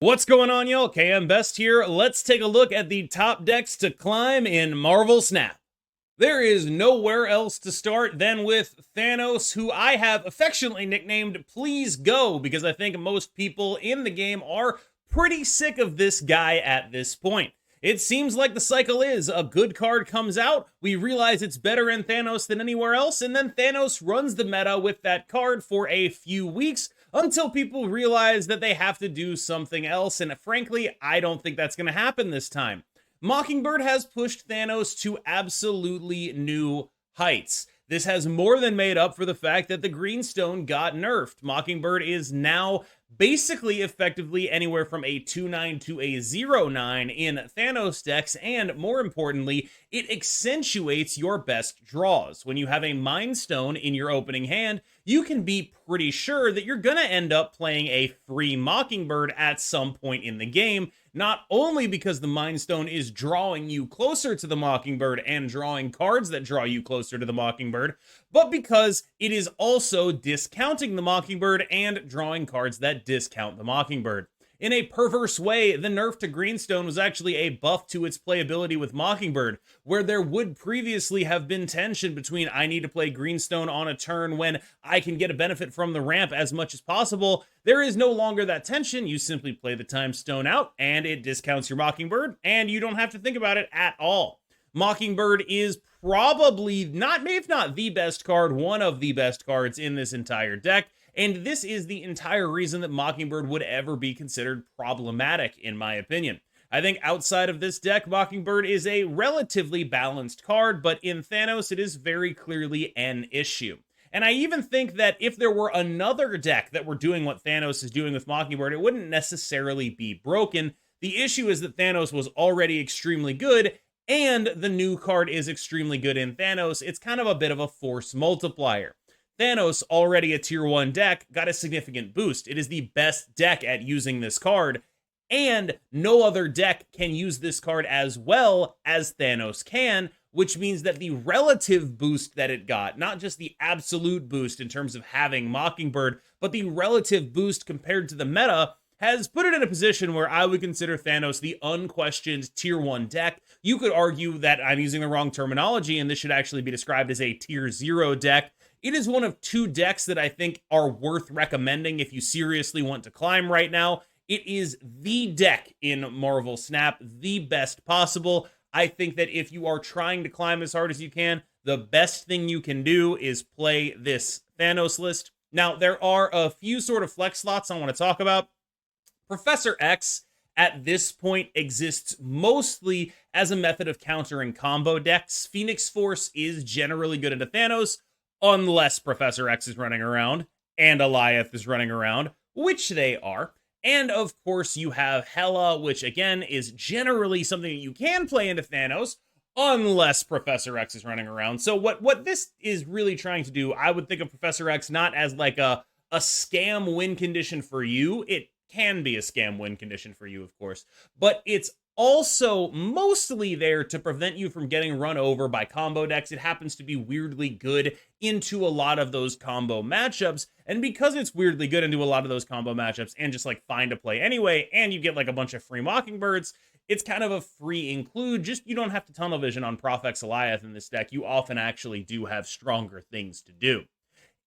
What's going on, y'all? KMBest here. Let's take a look at the top decks to climb in Marvel Snap. There is nowhere else to start than with Thanos, who I have affectionately nicknamed Please Go, because I think most people in the game are pretty sick of this guy at this point. It seems like the cycle is a good card comes out, we realize it's better in Thanos than anywhere else, and then Thanos runs the meta with that card for a few weeks until people realize that they have to do something else, and frankly, I don't think that's going to happen this time. Mockingbird has pushed Thanos to absolutely new heights. This has more than made up for the fact that the Greenstone got nerfed. Mockingbird is now basically effectively anywhere from a 2/9 to a 0/9 in Thanos decks, and more importantly, it accentuates your best draws. When you have a Mind Stone in your opening hand, you can be pretty sure that you're gonna end up playing a free Mockingbird at some point in the game, not only because the Mind Stone is drawing you closer to the Mockingbird and drawing cards that draw you closer to the Mockingbird, but because it is also discounting the Mockingbird and drawing cards that discount the Mockingbird. In a perverse way, the nerf to Greenstone was actually a buff to its playability with Mockingbird, where there would previously have been tension between I need to play Greenstone on a turn when I can get a benefit from the ramp as much as possible. There is no longer that tension. You simply play the Time Stone out and it discounts your Mockingbird, and you don't have to think about it at all. Mockingbird is probably not, if not the best card, one of the best cards in this entire deck. And this is the entire reason that Mockingbird would ever be considered problematic, in my opinion. I think outside of this deck, Mockingbird is a relatively balanced card, but in Thanos, it is very clearly an issue. And I even think that if there were another deck that were doing what Thanos is doing with Mockingbird, it wouldn't necessarily be broken. The issue is that Thanos was already extremely good, and the new card is extremely good in Thanos. It's kind of a bit of a force multiplier. Thanos, already a tier 1 deck, got a significant boost. It is the best deck at using this card, and no other deck can use this card as well as Thanos can, which means that the relative boost that it got, not just the absolute boost in terms of having Mockingbird, but the relative boost compared to the meta, has put it in a position where I would consider Thanos the unquestioned tier 1 deck. You could argue that I'm using the wrong terminology, and this should actually be described as a tier 0 deck. It is one of two decks that I think are worth recommending if you seriously want to climb right now. It is the deck in Marvel Snap, the best possible. I think that if you are trying to climb as hard as you can, the best thing you can do is play this Thanos list. Now, there are a few sort of flex slots I want to talk about. Professor X at this point exists mostly as a method of countering combo decks. Phoenix Force is generally good into Thanos, unless Professor X is running around and Alioth is running around, which they are. And of course you have Hela, which again is generally something that you can play into Thanos, unless Professor X is running around. So what this is really trying to do, I would think of Professor X not as like a scam win condition for you. It can be a scam win condition for you, of course, but it's also mostly there to prevent you from getting run over by combo decks. It happens to be weirdly good into a lot of those combo matchups, and because it's weirdly good into a lot of those combo matchups and just like fine to play anyway, and you get like a bunch of free Mockingbirds, it's kind of a free include. Just you don't have to tunnel vision on Prof X Alioth in this deck. You often actually do have stronger things to do.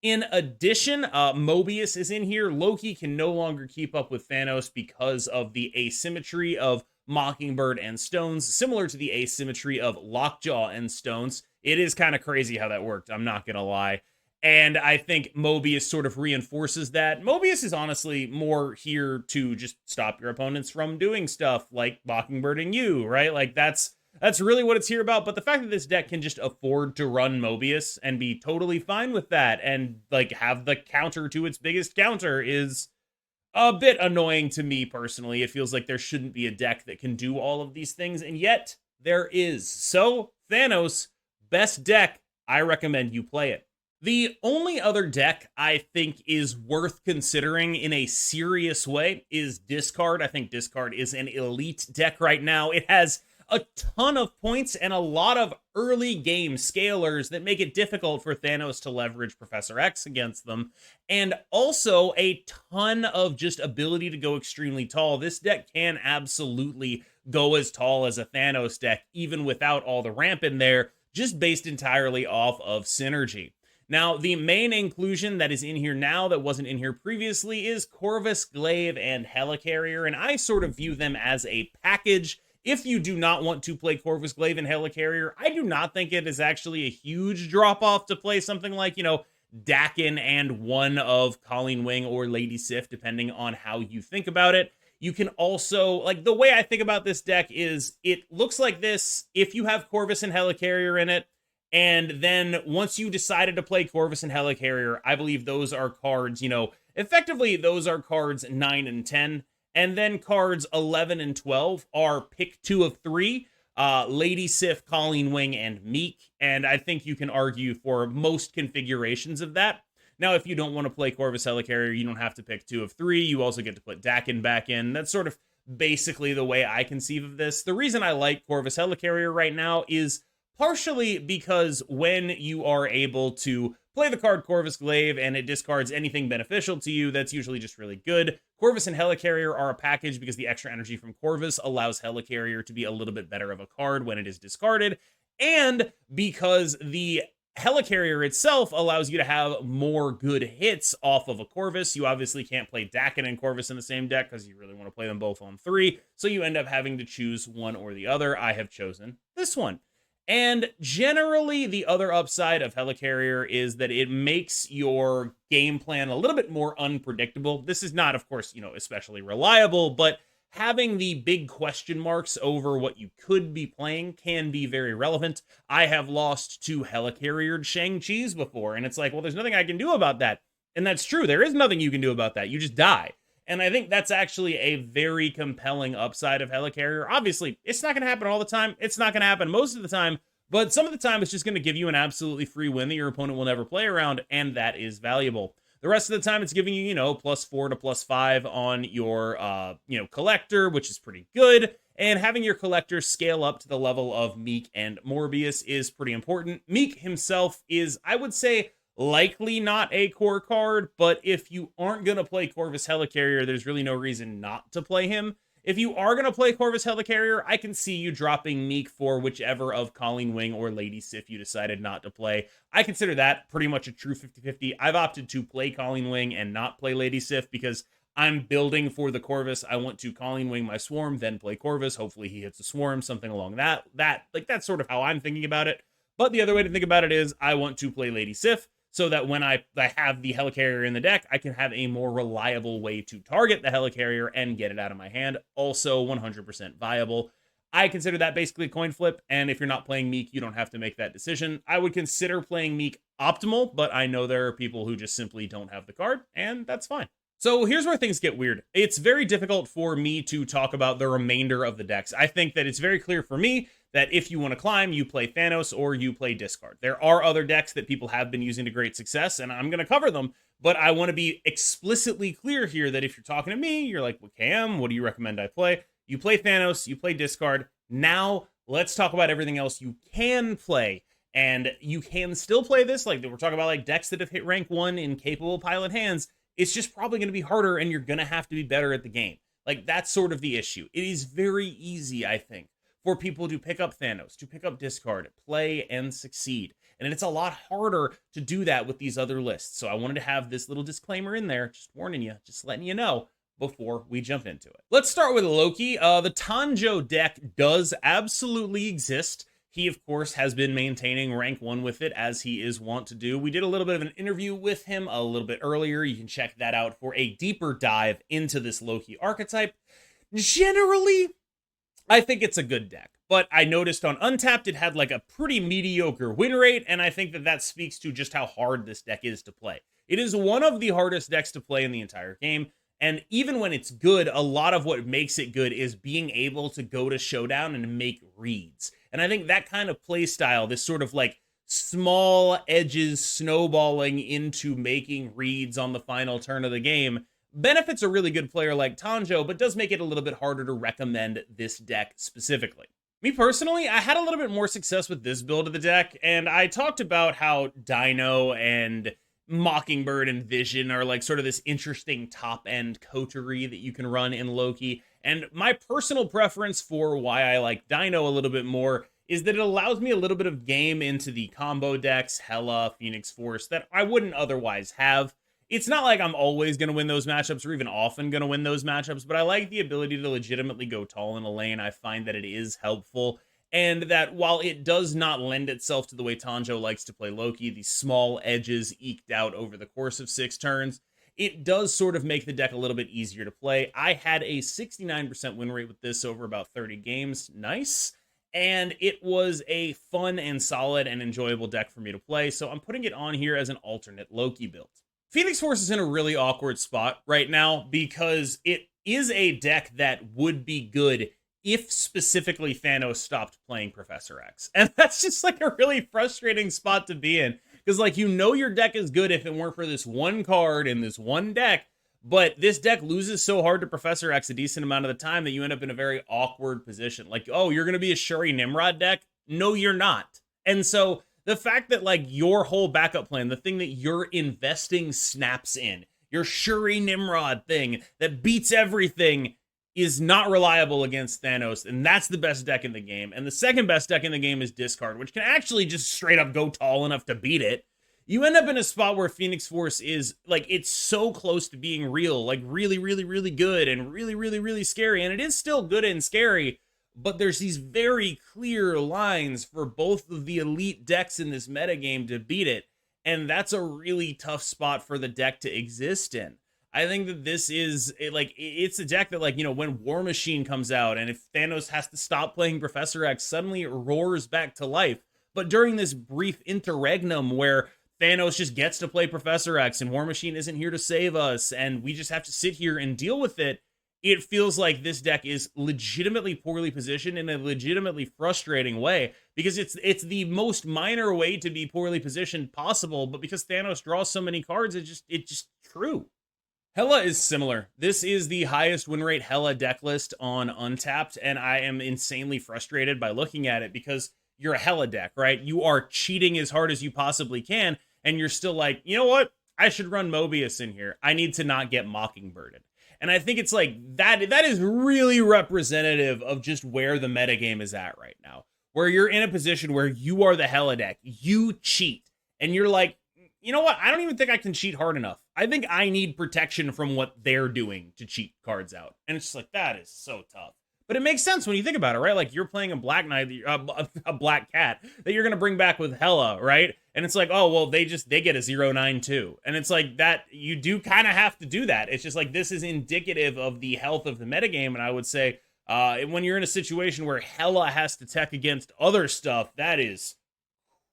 In addition, Mobius is in here. Loki can no longer keep up with Thanos because of the asymmetry of Mockingbird and Stones, similar to the asymmetry of Lockjaw and Stones. It is kind of crazy how that worked, I'm not gonna lie. And I think Mobius sort of reinforces that. Mobius is honestly more here to just stop your opponents from doing stuff like Mockingbirding you, right? Like that's really what it's here about. But the fact that this deck can just afford to run Mobius and be totally fine with that and like have the counter to its biggest counter is a bit annoying to me personally. It feels like there shouldn't be a deck that can do all of these things, and yet there is. So Thanos, best deck, I recommend you play it. The only other deck I think is worth considering in a serious way is Discard. I think Discard is an elite deck right now. It has a ton of points and a lot of early game scalers that make it difficult for Thanos to leverage Professor X against them, and also a ton of just ability to go extremely tall. This deck can absolutely go as tall as a Thanos deck, even without all the ramp in there, just based entirely off of synergy. Now, the main inclusion that is in here now that wasn't in here previously is Corvus Glaive and Helicarrier, and I sort of view them as a package. If you do not want to play Corvus Glaive and Helicarrier, I do not think it is actually a huge drop-off to play something like, Dakin and one of Colleen Wing or Lady Sif, depending on how you think about it. You can also, the way I think about this deck is, it looks like this if you have Corvus and Helicarrier in it, and then once you decided to play Corvus and Helicarrier, I believe those are cards, effectively those are cards 9 and 10. And then cards 11 and 12 are pick 2 of 3, Lady Sif, Colleen Wing, and Meek. And I think you can argue for most configurations of that. Now, if you don't want to play Corvus Helicarrier, you don't have to pick 2 of 3. You also get to put Dakin back in. That's sort of basically the way I conceive of this. The reason I like Corvus Helicarrier right now is partially because when you are able to play the card Corvus Glaive and it discards anything beneficial to you, that's usually just really good. Corvus and Helicarrier are a package because the extra energy from Corvus allows Helicarrier to be a little bit better of a card when it is discarded, and because the Helicarrier itself allows you to have more good hits off of a Corvus. You obviously can't play Dakin and Corvus in the same deck because you really want to play them both on 3, so you end up having to choose one or the other. I have chosen this one. And generally, the other upside of Helicarrier is that it makes your game plan a little bit more unpredictable. This is not, of course, especially reliable, but having the big question marks over what you could be playing can be very relevant. I have lost to Helicarriered Shang-Chi's before, and it's like, well, there's nothing I can do about that. And that's true. There is nothing you can do about that. You just die. And I think that's actually a very compelling upside of Helicarrier. Obviously, it's not going to happen all the time. It's not going to happen most of the time. But some of the time, it's just going to give you an absolutely free win that your opponent will never play around, and that is valuable. The rest of the time, it's giving you, +4 to +5 on your, collector, which is pretty good. And having your collector scale up to the level of Meek and Morbius is pretty important. Meek himself is, I would say, likely not a core card, but if you aren't going to play Corvus Helicarrier, there's really no reason not to play him. If you are going to play Corvus Helicarrier, I can see you dropping Meek for whichever of Colleen Wing or Lady Sif you decided not to play. I consider that pretty much a true 50-50. I've opted to play Colleen Wing and not play Lady Sif because I'm building for the Corvus. I want to Colleen Wing my Swarm, then play Corvus. Hopefully he hits the Swarm, something along that. That's sort of how I'm thinking about it. But the other way to think about it is I want to play Lady Sif, so that when I have the Helicarrier in the deck, I can have a more reliable way to target the Helicarrier and get it out of my hand. Also 100% viable. I consider that basically a coin flip, and if you're not playing Meek, you don't have to make that decision. I would consider playing Meek optimal, but I know there are people who just simply don't have the card, and that's fine. So here's where things get weird. It's very difficult for me to talk about the remainder of the decks. I think that it's very clear for me that if you want to climb, you play Thanos or you play Discard. There are other decks that people have been using to great success, and I'm going to cover them, but I want to be explicitly clear here that if you're talking to me, you're like, well, KM, what do you recommend I play? You play Thanos, you play Discard. Now, let's talk about everything else you can play. And you can still play this, like we're talking about decks that have hit rank 1 in capable pilot hands. It's just probably going to be harder, and you're going to have to be better at the game. That's sort of the issue. It is very easy, I think, for people to pick up Thanos, to pick up Discard, play, and succeed. And it's a lot harder to do that with these other lists. So I wanted to have this little disclaimer in there, just warning you, just letting you know before we jump into it. Let's start with Loki. The Tanjo deck does absolutely exist. He, of course, has been maintaining rank 1 with it, as he is wont to do. We did a little bit of an interview with him a little bit earlier. You can check that out for a deeper dive into this Loki archetype. Generally, I think it's a good deck, but I noticed on Untapped it had a pretty mediocre win rate, and I think that speaks to just how hard this deck is to play. It is one of the hardest decks to play in the entire game, and even when it's good, a lot of what makes it good is being able to go to Showdown and make reads. And I think that kind of play style, this sort of small edges snowballing into making reads on the final turn of the game, benefits a really good player like Tanjo, but does make it a little bit harder to recommend this deck specifically. Me personally, I had a little bit more success with this build of the deck, and I talked about how Dino and Mockingbird and Vision are like sort of this interesting top-end coterie that you can run in Loki. And my personal preference for why I like Dino a little bit more is that it allows me a little bit of game into the combo decks, Hela, Phoenix Force, that I wouldn't otherwise have. It's not like I'm always going to win those matchups or even often going to win those matchups, but I like the ability to legitimately go tall in a lane. I find that it is helpful, and that while it does not lend itself to the way Tanjo likes to play Loki, these small edges eked out over the course of 6 turns, it does sort of make the deck a little bit easier to play. I had a 69% win rate with this over about 30 games. Nice. And it was a fun and solid and enjoyable deck for me to play, so I'm putting it on here as an alternate Loki build. Phoenix Force is in a really awkward spot right now because it is a deck that would be good if specifically Thanos stopped playing Professor X. And that's just like a really frustrating spot to be in because like your deck is good if it weren't for this one card in this one deck, but this deck loses so hard to Professor X a decent amount of the time that you end up in a very awkward position. Like, oh, you're going to be a Shuri Nimrod deck? No, you're not. And so the fact that like your whole backup plan, the thing that you're investing snaps in, your Shuri Nimrod thing that beats everything is not reliable against Thanos, and that's the best deck in the game. And the second best deck in the game is Discard, which can actually just straight up go tall enough to beat it. You end up in a spot where Phoenix Force is like, it's so close to being real, like really, really, really good and really, really, really scary. And it is still good and scary, but there's these very clear lines for both of the elite decks in this metagame to beat it, and that's a really tough spot for the deck to exist in. I think that this is, it's a deck that, like, you know, when War Machine comes out, and if Thanos has to stop playing Professor X, suddenly it roars back to life. But during this brief interregnum where Thanos just gets to play Professor X, and War Machine isn't here to save us, and we just have to sit here and deal with it, it feels like this deck is legitimately poorly positioned in a legitimately frustrating way because it's the most minor way to be poorly positioned possible, but because Thanos draws so many cards, it's just true. Hela is similar. This is the highest win rate Hela deck list on Untapped, and I am insanely frustrated by looking at it because you're a Hela deck, right? You are cheating as hard as you possibly can, and you're still like, you know what? I should run Mobius in here. I need to not get Mockingbirded. And I think it's like that is really representative of just where the metagame is at right now, where you're in a position where you are the Hela deck, you cheat, and you're like, you know what? I don't even think I can cheat hard enough. I think I need protection from what they're doing to cheat cards out. And it's just like, that is so tough. But it makes sense when you think about it, right? Like, you're playing a Black Knight, a Black Cat that you're going to bring back with Hela, right? And it's like, oh, well, they get a 0/9 too. And it's like that, you do kind of have to do that. It's just like, this is indicative of the health of the metagame. And I would say, when you're in a situation where Hela has to tech against other stuff, that is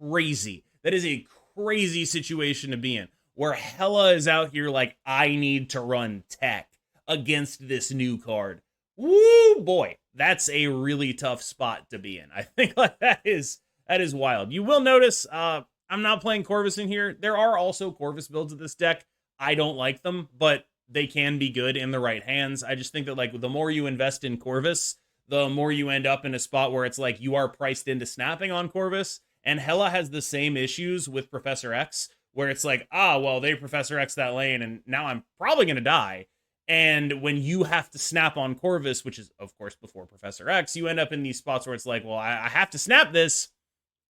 crazy. That is a crazy situation to be in, where Hela is out here like, I need to run tech against this new card. Woo, boy, that's a really tough spot to be in. I think like that is wild. You will notice I'm not playing Corvus in here. There are also Corvus builds of this deck. I don't like them, but they can be good in the right hands. I just think that like the more you invest in Corvus, the more you end up in a spot where it's like you are priced into snapping on Corvus. And Hela has the same issues with Professor X, where it's like, well, they Professor X that lane, and now I'm probably going to die. And when you have to snap on Corvus, which is, of course, before Professor X, you end up in these spots where it's like, well, I have to snap this,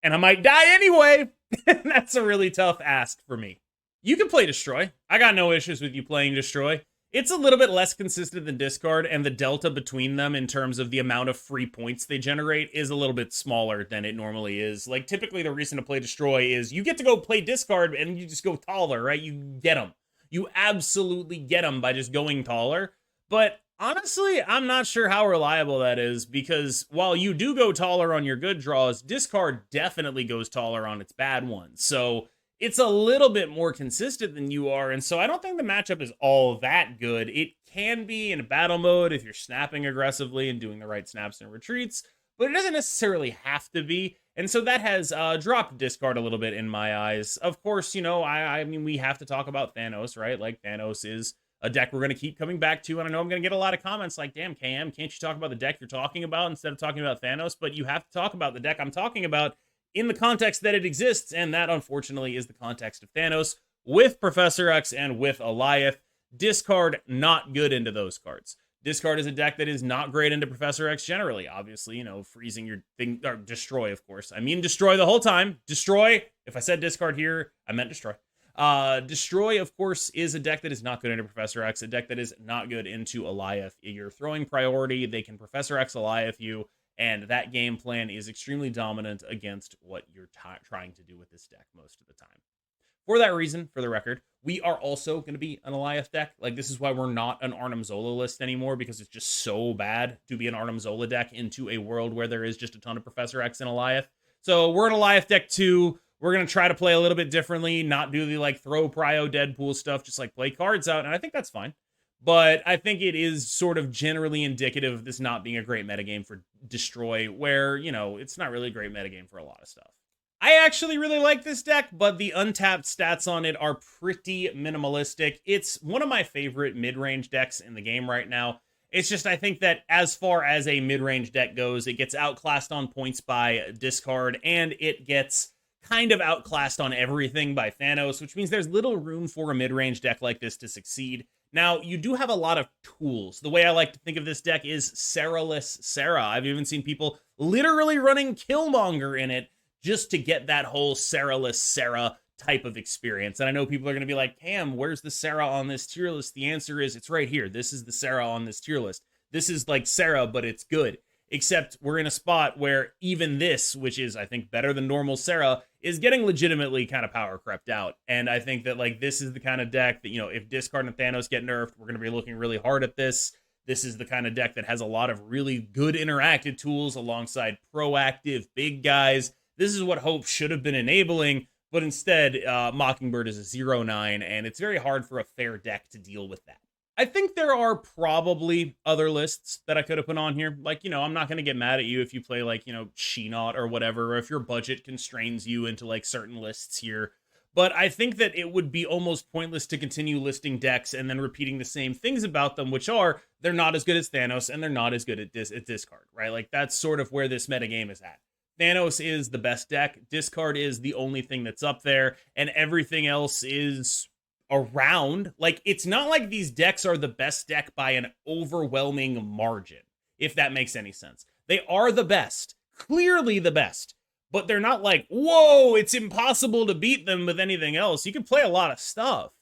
and I might die anyway. And that's a really tough ask for me. You can play Destroy. I got no issues with you playing Destroy. It's a little bit less consistent than Discard, and the delta between them in terms of the amount of free points they generate is a little bit smaller than it normally is. Like, typically the reason to play Destroy is you get to go play Discard and you just go taller, right? You get them. You absolutely get them by just going taller. But honestly, I'm not sure how reliable that is, because while you do go taller on your good draws, Discard definitely goes taller on its bad ones. So it's a little bit more consistent than you are, and so I don't think the matchup is all that good. It can be in battle mode if you're snapping aggressively and doing the right snaps and retreats, but it doesn't necessarily have to be, and so that has dropped Discard a little bit in my eyes. Of course, you know, I mean, we have to talk about Thanos, right? Like, Thanos is a deck we're going to keep coming back to. And I know I'm going to get a lot of comments like, damn, KM, can't you talk about the deck you're talking about instead of talking about Thanos? But you have to talk about the deck I'm talking about in the context that it exists. And that, unfortunately, is the context of Thanos with Professor X and with Alioth. Discard, not good into those cards. Discard is a deck that is not great into Professor X generally. Obviously, you know, freezing your thing, or destroy, of course. I mean destroy the whole time. Destroy. If I said discard here, I meant destroy. Destroy, of course, is a deck that is not good into Professor X, a deck that is not good into Alioth. You're throwing priority, they can Professor X Alioth you, and that game plan is extremely dominant against what you're trying to do with this deck most of the time. For that reason, for the record, we are also going to be an Alioth deck. Like, this is why we're not an Arnim Zola list anymore, because it's just so bad to be an Arnim Zola deck into a world where there is just a ton of Professor X and Alioth. So we're an Alioth deck too. We're going to try to play a little bit differently, not do the, like, throw prio Deadpool stuff, just, like, play cards out, and I think that's fine. But I think it is sort of generally indicative of this not being a great metagame for Destroy, where, you know, it's not really a great metagame for a lot of stuff. I actually really like this deck, but the untapped stats on it are pretty minimalistic. It's one of my favorite mid-range decks in the game right now. It's just, I think that as far as a mid-range deck goes, it gets outclassed on points by Discard, and it gets kind of outclassed on everything by Thanos, which means there's little room for a mid-range deck like this to succeed. Now, you do have a lot of tools. The way I like to think of this deck is Sarah-less Sarah. I've even seen people literally running Killmonger in it, just to get that whole Sarah-less Sarah type of experience. And I know people are going to be like, Cam, where's the Sarah on this tier list? The answer is, it's right here. This is the Sarah on this tier list. This is like Sarah, but it's good. Except we're in a spot where even this, which is, I think, better than normal Sarah, is getting legitimately kind of power crept out. And I think that, like, this is the kind of deck that, you know, if Discard and Thanos get nerfed, we're going to be looking really hard at this. This is the kind of deck that has a lot of really good interactive tools alongside proactive big guys. This is what Hope should have been enabling, but instead, Mockingbird is a 0-9, and it's very hard for a fair deck to deal with that. I think there are probably other lists that I could have put on here. Like, you know, I'm not going to get mad at you if you play, like, you know, She-Not or whatever, or if your budget constrains you into, like, certain lists here. But I think that it would be almost pointless to continue listing decks and then repeating the same things about them, which are, they're not as good as Thanos, and they're not as good at Discard, right? Like, that's sort of where this metagame is at. Thanos is the best deck, Discard is the only thing that's up there, and everything else is around. Like, it's not like these decks are the best deck by an overwhelming margin, if that makes any sense. They are the best, clearly the best, but they're not like, whoa, it's impossible to beat them with anything else. You can play a lot of stuff.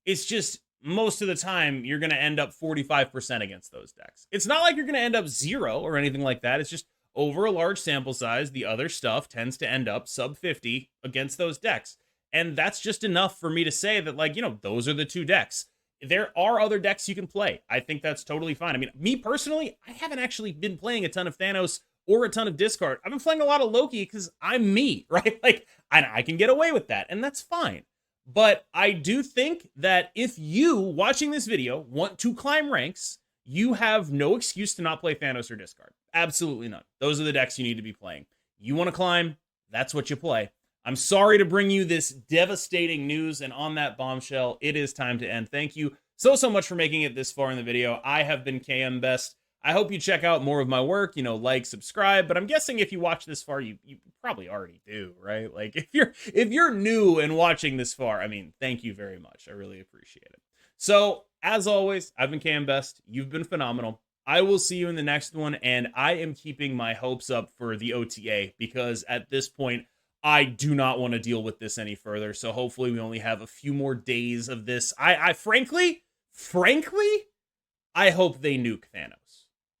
It's just, most of the time, you're going to end up 45% against those decks. It's not like you're going to end up 0 or anything like that. It's just, over a large sample size, the other stuff tends to end up sub 50 against those decks. And that's just enough for me to say that, like, you know, those are the two decks. There are other decks you can play. I think that's totally fine. I mean, me personally, I haven't actually been playing a ton of Thanos or a ton of Discard. I've been playing a lot of Loki because I'm me, right? Like, I can get away with that, and that's fine. But I do think that if you, watching this video, want to climb ranks, you have no excuse to not play Thanos or Discard. Absolutely none. Those are the decks you need to be playing. You want to climb, that's what you play. I'm sorry to bring you this devastating news, and on that bombshell, it is time to end. Thank you so much for making it this far in the video. I have been KMBest. I hope you check out more of my work, you know, like, subscribe, but I'm guessing if you watch this far, you probably already do, right? Like, if you're new and watching this far, I mean, thank you very much. I really appreciate it. So, as always, I've been KMBest. You've been phenomenal. I will see you in the next one, and I am keeping my hopes up for the OTA, because at this point, I do not want to deal with this any further, so hopefully we only have a few more days of this. I frankly, I hope they nuke Thanos.